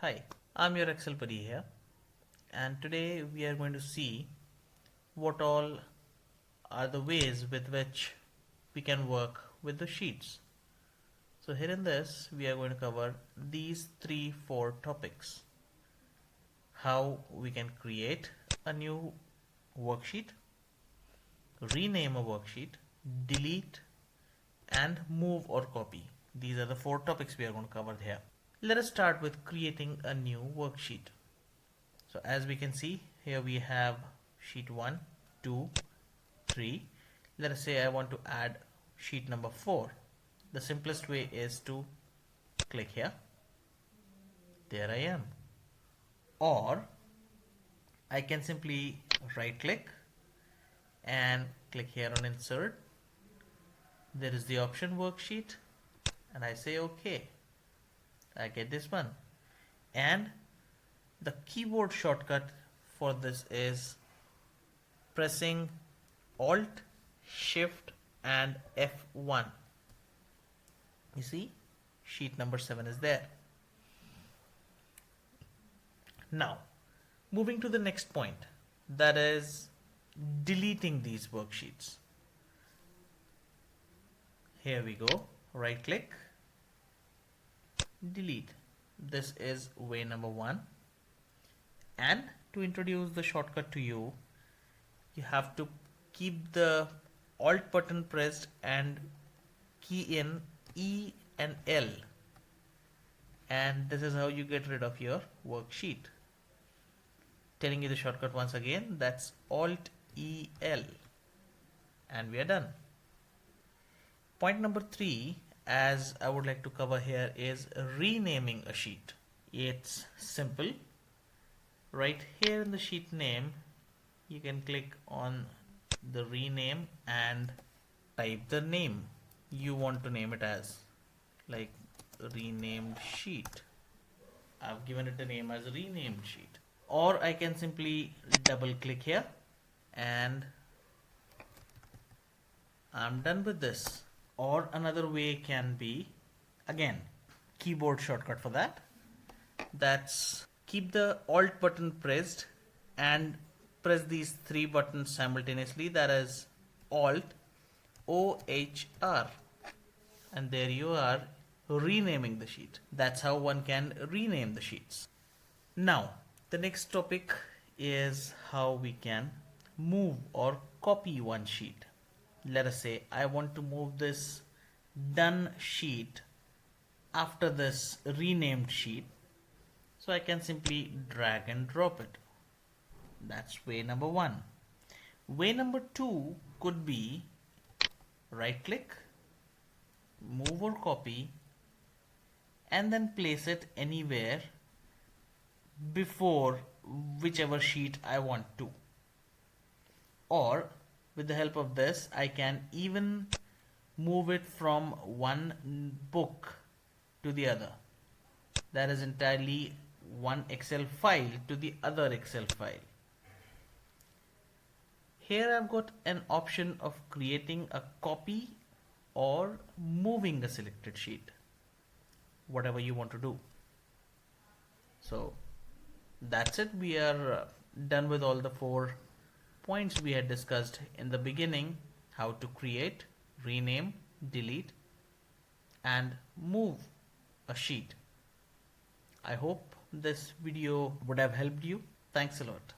Hi, I'm your Excel buddy here, and today we are going to see what all are the ways with which we can work with the sheets. So here in this we are going to cover these 4 topics. How we can create a new worksheet, rename a worksheet, delete and move or copy. These are the 4 topics we are going to cover here. Let us start with creating a new worksheet. So as we can see here we have sheet 1, 2, 3. Let us say I want to add sheet number 4. The simplest way is to click here. There I am. Or I can simply right click and click here on insert. There is the option worksheet and I say OK. I get this one. And the keyboard shortcut for this is pressing Alt, Shift and F1. You see, sheet number 7 is there. Now, moving to the next point, that is deleting these worksheets. Here we go, right click, delete. This is way number 1. And to introduce the shortcut to you, you have to keep the Alt button pressed and key in E and L. And this is how you get rid of your worksheet. Telling you the shortcut once again, that's Alt E L. And we are done. Point number 3, as I would like to cover here, is renaming a sheet. It's simple. Right here in the sheet name, you can click on the rename and type the name you want to name it as, like renamed sheet. I've given it a name as renamed sheet. Or I can simply double click here and I'm done with this. Or another way can be, again, keyboard shortcut for that. That's keep the Alt button pressed and press these 3 buttons simultaneously. That is Alt, OHR. And there you are, renaming the sheet. That's how one can rename the sheets. Now, the next topic is how we can move or copy one sheet. Let us say I want to move this done sheet after this renamed sheet. So I can simply drag and drop it. That's way number 1. Way number 2 could be right click, move or copy, and then place it anywhere before whichever sheet I want to. Or with the help of this, I can even move it from one book to the other. That is entirely one Excel file to the other Excel file. Here I've got an option of creating a copy or moving a selected sheet, whatever you want to do. So that's it. We are done with all the 4 points we had discussed in the beginning: how to create, rename, delete and move a sheet. I hope this video would have helped you. Thanks a lot.